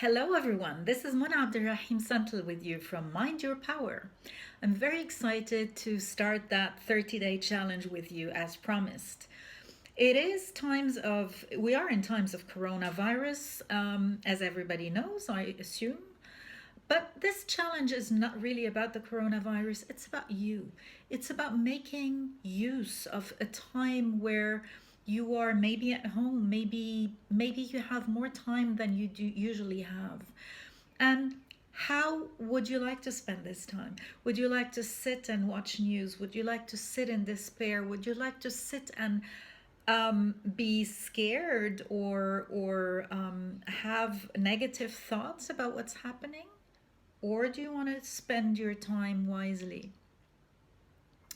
Hello, everyone. This is Mona Abdurrahim Santal with you from Mind Your Power. I'm very excited to start that 30-day challenge with you as promised. We are in times of coronavirus, as everybody knows, I assume. But this challenge is not really about the coronavirus, it's about you. It's about making use of a time where you are maybe at home, maybe you have more time than you do usually have. And how would you like to spend this time? Would you like to sit and watch news? Would you like to sit in despair? Would you like to sit and be scared or have negative thoughts about what's happening? Or do you want to spend your time wisely?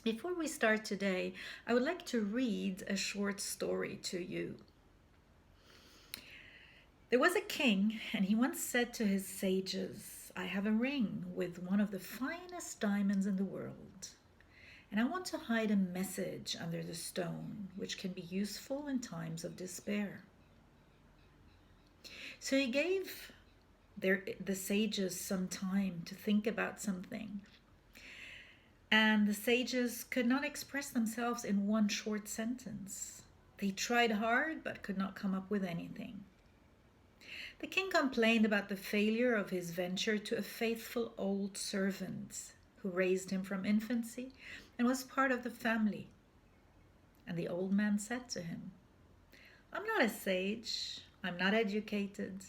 Before we start today, I would like to read a short story to you. There was a king, and he once said to his sages, I have a ring with one of the finest diamonds in the world, and I want to hide a message under the stone which can be useful in times of despair. So he gave the sages some time to think about something. And the sages could not express themselves in one short sentence. They tried hard but could not come up with anything. The king complained about the failure of his venture to a faithful old servant who raised him from infancy and was part of the family. And the old man said to him, I'm not a sage, I'm not educated,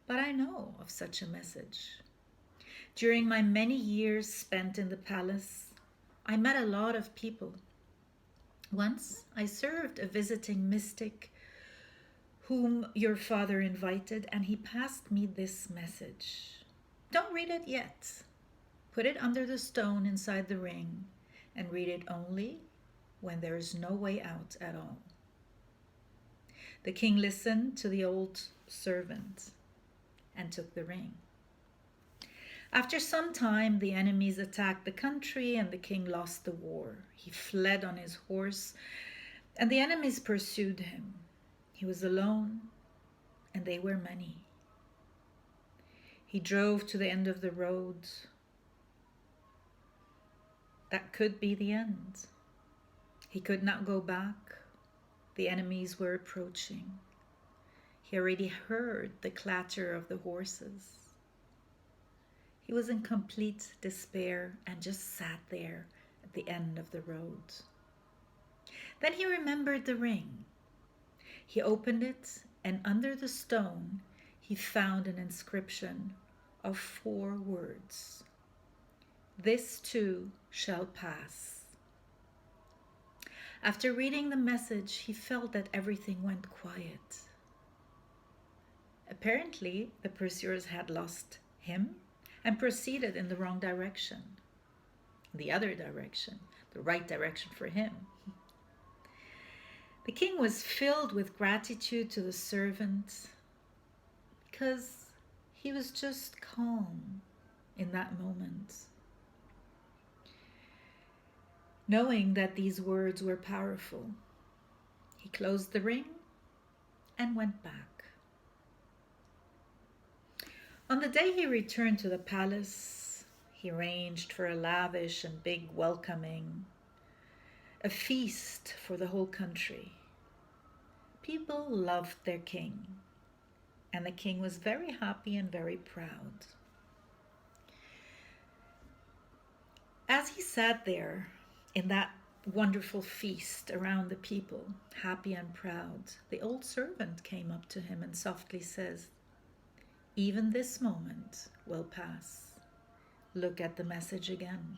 but I know of such a message. During my many years spent in the palace, I met a lot of people. Once I served a visiting mystic whom your father invited, and he passed me this message. Don't read it yet. Put it under the stone inside the ring and read it only when there is no way out at all. The king listened to the old servant and took the ring. After some time, the enemies attacked the country and the king lost the war. He fled on his horse and the enemies pursued him. He was alone and they were many. He drove to the end of the road. That could be the end. He could not go back. The enemies were approaching. He already heard the clatter of the horses. He was in complete despair and just sat there at the end of the road. Then he remembered the ring. He opened it, and under the stone he found an inscription of 4 words. This too shall pass. After reading the message, he felt that everything went quiet. Apparently, the pursuers had lost him and proceeded in the wrong direction, the other direction, the right direction for him. The king was filled with gratitude to the servant because he was just calm in that moment, knowing that these words were powerful. He closed the ring and went back. On the day he returned to the palace, he arranged for a lavish and big welcoming, a feast for the whole country. People loved their king, and the king was very happy and very proud. As he sat there in that wonderful feast around the people, happy and proud, the old servant came up to him and softly says, even this moment will pass. Look at the message again.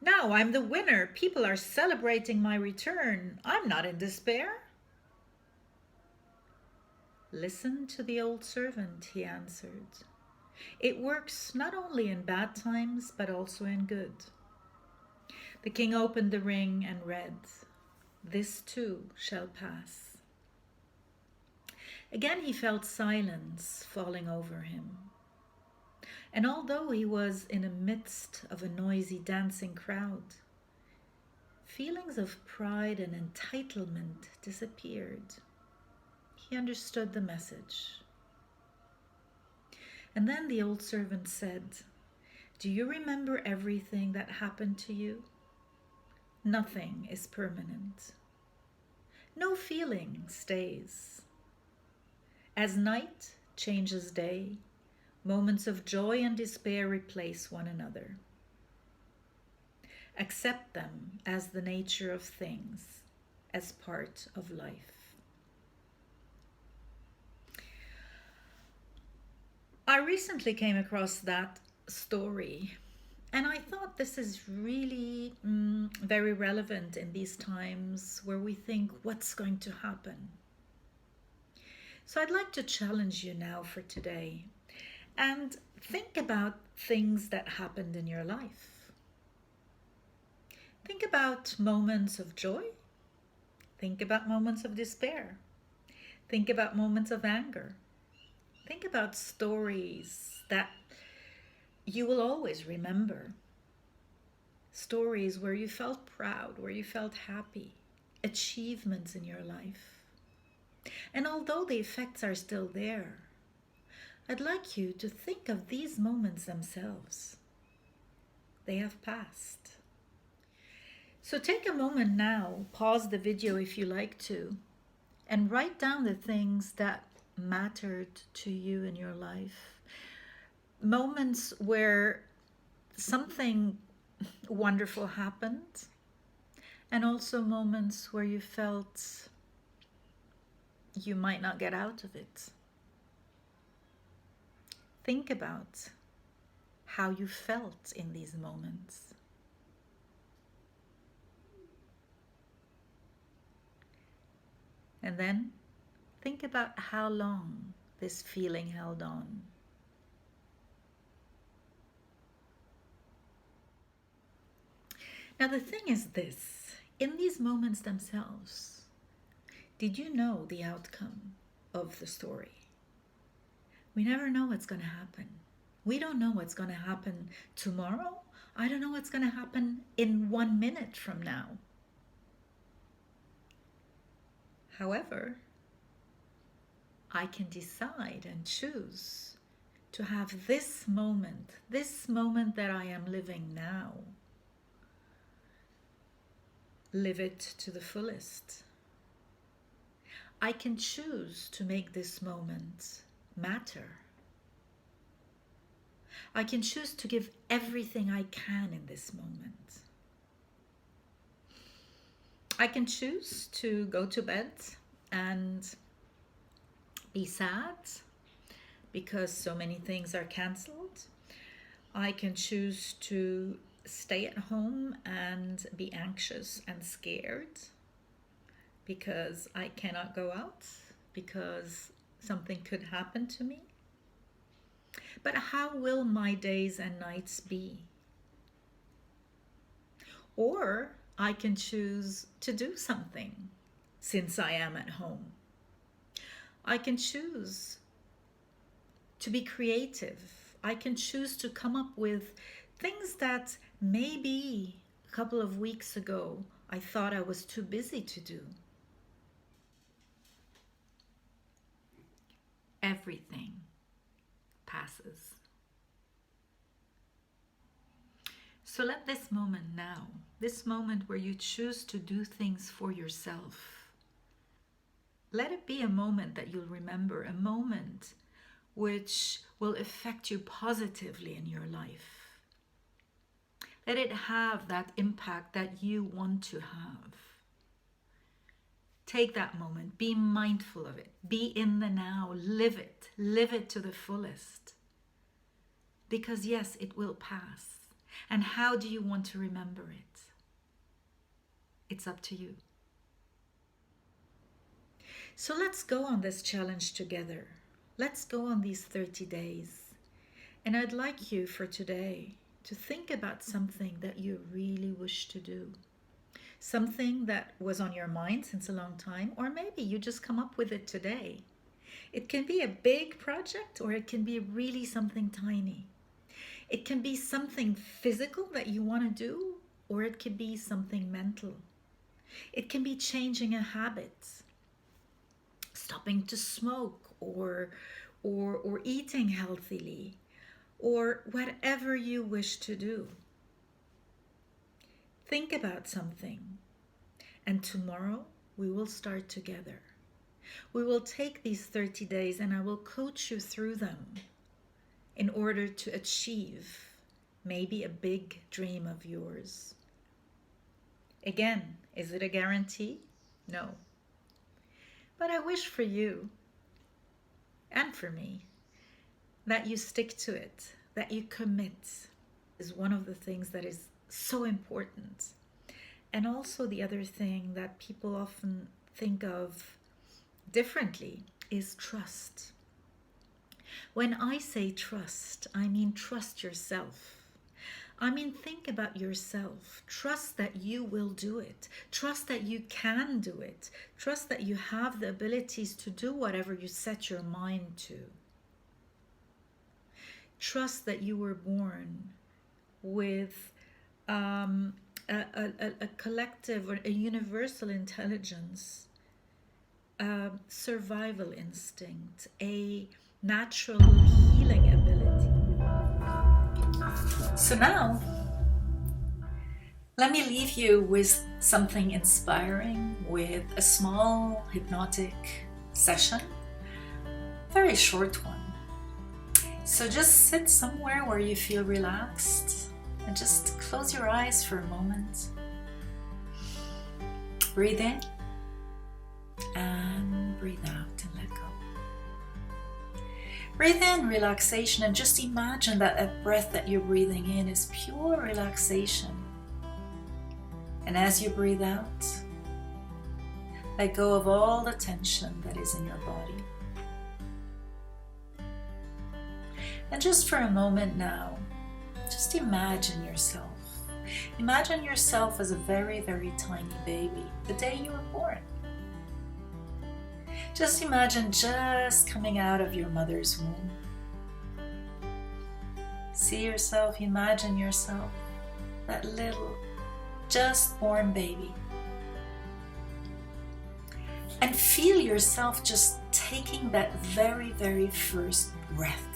Now I'm the winner. People are celebrating my return. I'm not in despair. Listen to the old servant, he answered. It works not only in bad times, but also in good. The king opened the ring and read, this too shall pass. Again he felt silence falling over him. And although he was in the midst of a noisy dancing crowd, feelings of pride and entitlement disappeared. He understood the message. And then the old servant said, "Do you remember everything that happened to you? Nothing is permanent. No feeling stays. As night changes day, moments of joy and despair replace one another. Accept them as the nature of things, as part of life." I recently came across that story, and I thought this is really very relevant in these times where we think, what's going to happen? So I'd like to challenge you now for today and think about things that happened in your life. Think about moments of joy. Think about moments of despair. Think about moments of anger. Think about stories that you will always remember. Stories where you felt proud, where you felt happy, achievements in your life. And although the effects are still there, I'd like you to think of these moments themselves. They have passed. So take a moment now, pause the video if you like to, and write down the things that mattered to you in your life. Moments where something wonderful happened, and also moments where you felt you might not get out of it. Think about how you felt in these moments. And then think about how long this feeling held on. Now the thing is this, in these moments themselves, did you know the outcome of the story? We never know what's going to happen. We don't know what's going to happen tomorrow. I don't know what's going to happen in 1 minute from now. However, I can decide and choose to have this moment that I am living now, live it to the fullest. I can choose to make this moment matter. I can choose to give everything I can in this moment. I can choose to go to bed and be sad because so many things are cancelled. I can choose to stay at home and be anxious and scared because I cannot go out, because something could happen to me. But how will my days and nights be? Or I can choose to do something since I am at home. I can choose to be creative. I can choose to come up with things that maybe a couple of weeks ago I thought I was too busy to do. Everything passes. So let this moment now, this moment where you choose to do things for yourself, let it be a moment that you'll remember, a moment which will affect you positively in your life. Let it have that impact that you want to have. Take that moment, be mindful of it, be in the now, live it to the fullest. Because yes, it will pass. And how do you want to remember it? It's up to you. So let's go on this challenge together. Let's go on these 30 days. And I'd like you for today to think about something that you really wish to do. Something that was on your mind since a long time, or maybe you just come up with it today. It can be a big project, or it can be really something tiny. It can be something physical that you want to do, or it could be something mental. It can be changing a habit, stopping to smoke, or eating healthily, or whatever you wish to do. Think about something, and tomorrow we will start together. We will take these 30 days and I will coach you through them in order to achieve maybe a big dream of yours. Again, is it a guarantee? No. But I wish for you and for me that you stick to it, that you commit, is one of the things that is so important. And also the other thing that people often think of differently is trust. When I say trust, I mean trust yourself. I mean, think about yourself. Trust that you will do it. Trust that you can do it. Trust that you have the abilities to do whatever you set your mind to. Trust that you were born with a collective or a universal intelligence, a survival instinct, a natural healing ability. So now, let me leave you with something inspiring, with a small hypnotic session, very short one. So just sit somewhere where you feel relaxed and just close your eyes for a moment. Breathe in and breathe out and let go. Breathe in relaxation and just imagine that that breath that you're breathing in is pure relaxation. And as you breathe out, let go of all the tension that is in your body. And just for a moment now, just imagine yourself. Imagine yourself as a very, very tiny baby, the day you were born. Just imagine just coming out of your mother's womb. See yourself, imagine yourself, that little, just born baby. And feel yourself just taking that very, very first breath.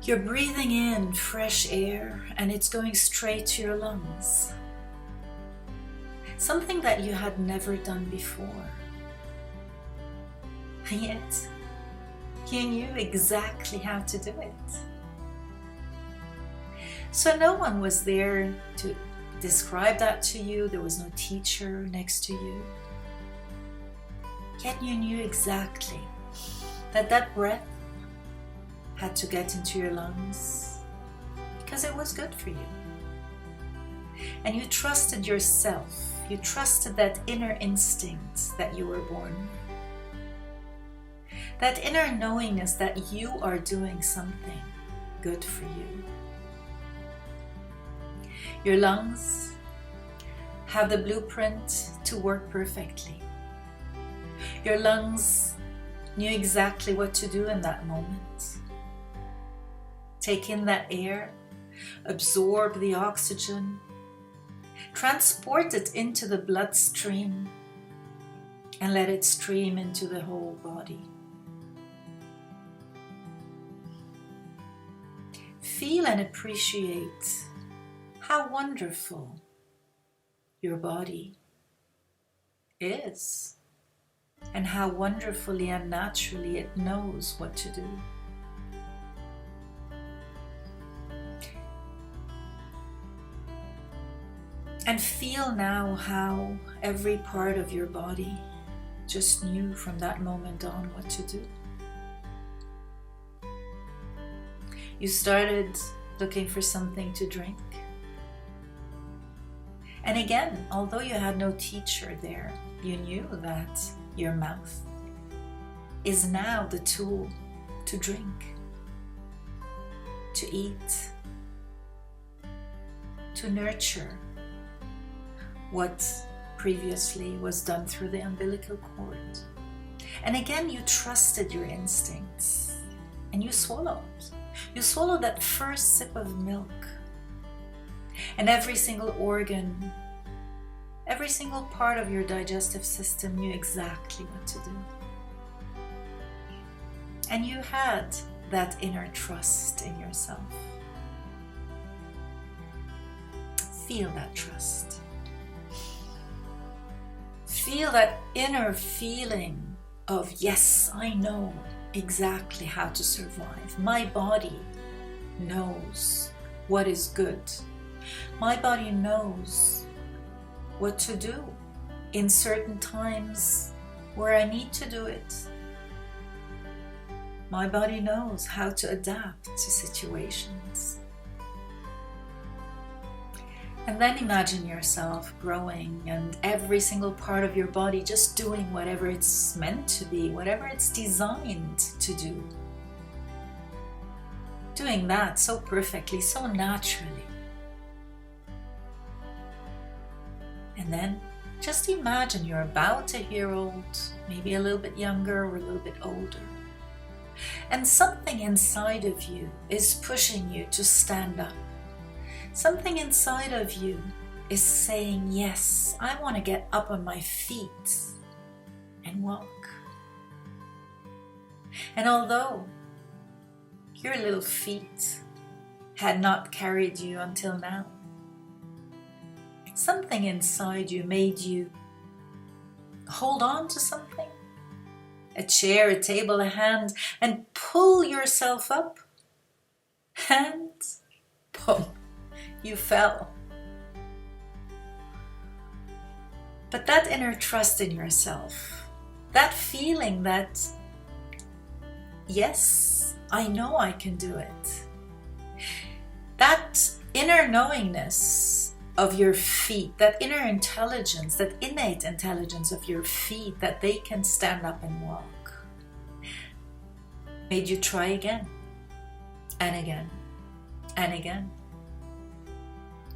You're breathing in fresh air and it's going straight to your lungs. Something that you had never done before. And yet, you knew exactly how to do it. So no one was there to describe that to you. There was no teacher next to you. Yet you knew exactly that that breath had to get into your lungs because it was good for you. And you trusted yourself. You trusted that inner instinct that you were born with. That inner knowingness that you are doing something good for you. Your lungs have the blueprint to work perfectly. Your lungs knew exactly what to do in that moment. Take in that air, absorb the oxygen, transport it into the bloodstream, and let it stream into the whole body. Feel and appreciate how wonderful your body is, and how wonderfully and naturally it knows what to do. And feel now how every part of your body just knew from that moment on what to do. You started looking for something to drink. And again, although you had no teacher there, you knew that your mouth is now the tool to drink, to eat, to nurture what previously was done through the umbilical cord. And again, you trusted your instincts and you swallowed. You swallowed that first sip of milk. And every single organ, Every single part of your digestive system knew exactly what to do. And you had that inner trust in yourself. Feel that trust. Feel that inner feeling of, yes, I know exactly how to survive. My body knows what is good. My body knows what to do in certain times where I need to do it. My body knows how to adapt to situations. And then imagine yourself growing and every single part of your body just doing whatever it's meant to be, whatever it's designed to do. Doing that so perfectly, so naturally. And then just imagine you're about a year old, maybe a little bit younger or a little bit older. And something inside of you is pushing you to stand up. Something inside of you is saying, yes, I want to get up on my feet and walk. And although your little feet had not carried you until now, something inside you made you hold on to something, a chair, a table, a hand, and pull yourself up. And boom, you fell. But that inner trust in yourself, that feeling that, yes, I know I can do it. That inner knowingness of your feet, that inner intelligence, that innate intelligence of your feet, that they can stand up and walk, made you try again and again and again.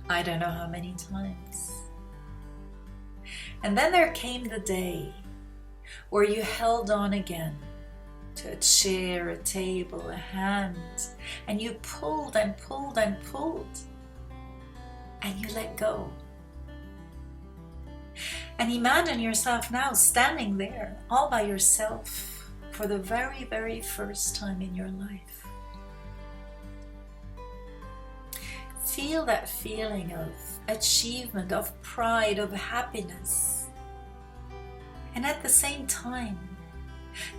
I don't know how many times. And then there came the day where you held on again to a chair, a table, a hand, and you pulled and pulled and pulled, and you let go. And imagine yourself now standing there all by yourself for the very, very first time in your life. Feel that feeling of achievement, of pride, of happiness. And at the same time,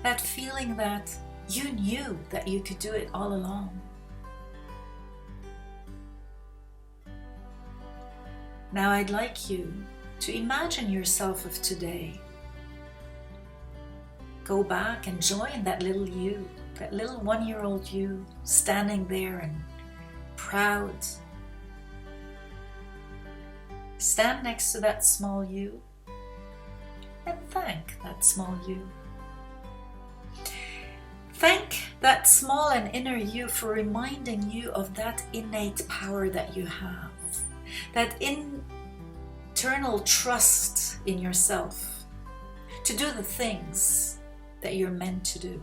that feeling that you knew that you could do it all along. Now I'd like you to imagine yourself of today. Go back and join that little you, that little 1-year-old you, standing there and proud. Stand next to that small you and thank that small you. Thank that small and inner you for reminding you of that innate power that you have, that internal trust in yourself to do the things that you're meant to do,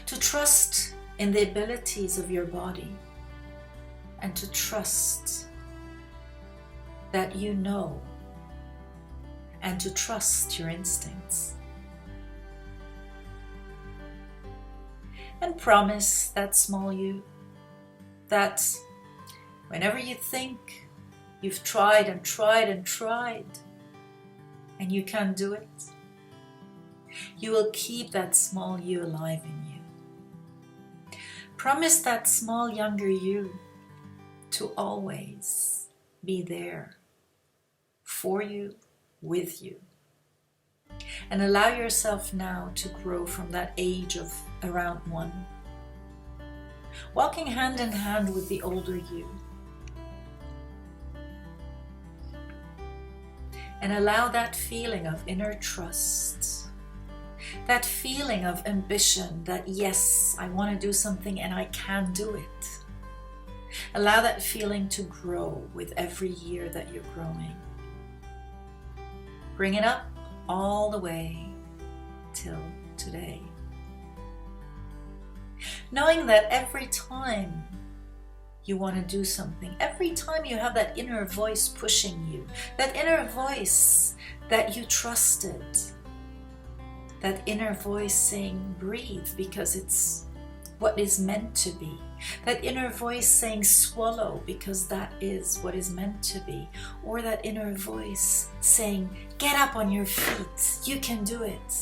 to trust in the abilities of your body, and to trust that you know, and to trust your instincts. And promise that small you that whenever you think you've tried and tried and tried and you can't do it, you will keep that small you alive in you. Promise that small younger you to always be there for you, with you. And allow yourself now to grow from that age of around 1, walking hand in hand with the older you. And allow that feeling of inner trust, that feeling of ambition, that yes, I want to do something and I can do it. Allow that feeling to grow with every year that you're growing. Bring it up all the way till today. Knowing that every time you want to do something, every time you have that inner voice pushing you, that inner voice that you trusted, that inner voice saying, breathe, because it's what is meant to be. That inner voice saying, swallow, because that is what is meant to be. Or that inner voice saying, get up on your feet, you can do it.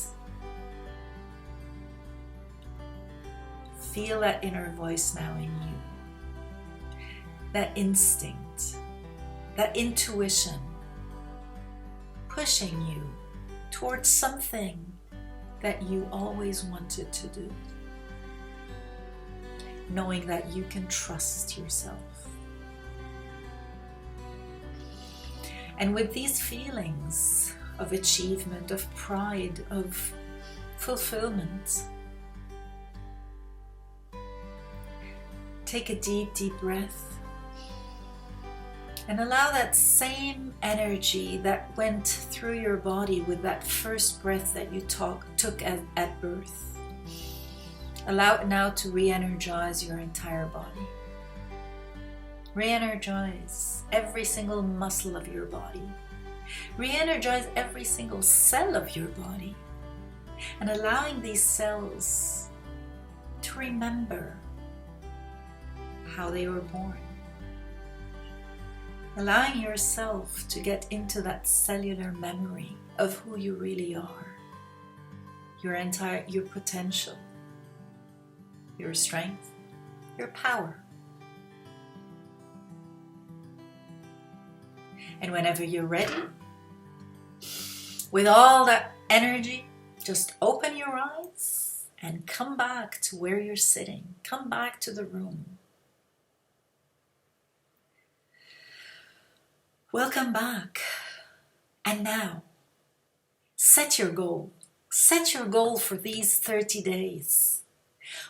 Feel that inner voice now in you. That instinct, that intuition, pushing you towards something that you always wanted to do. Knowing that you can trust yourself. And with these feelings of achievement, of pride, of fulfillment, take a deep, deep breath and allow that same energy that went through your body with that first breath that you took at birth. Allow it now to re-energize your entire body. Re-energize every single muscle of your body. Re-energize every single cell of your body. And allowing these cells to remember how they were born. Allowing yourself to get into that cellular memory of who you really are. Your potential. Your strength, your power. And whenever you're ready, with all that energy, just open your eyes and come back to where you're sitting. Come back to the room. Welcome back. And now, set your goal. Set your goal for these 30 days.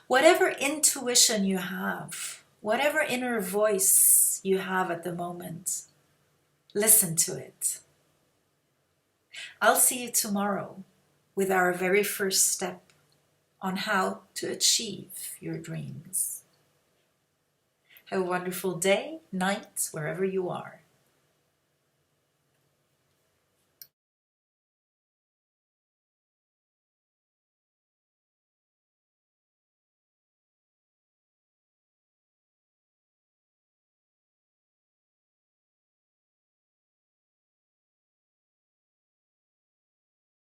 Whatever intuition you have, whatever inner voice you have at the moment, listen to it. I'll see you tomorrow with our very first step on how to achieve your dreams. Have a wonderful day, night, wherever you are.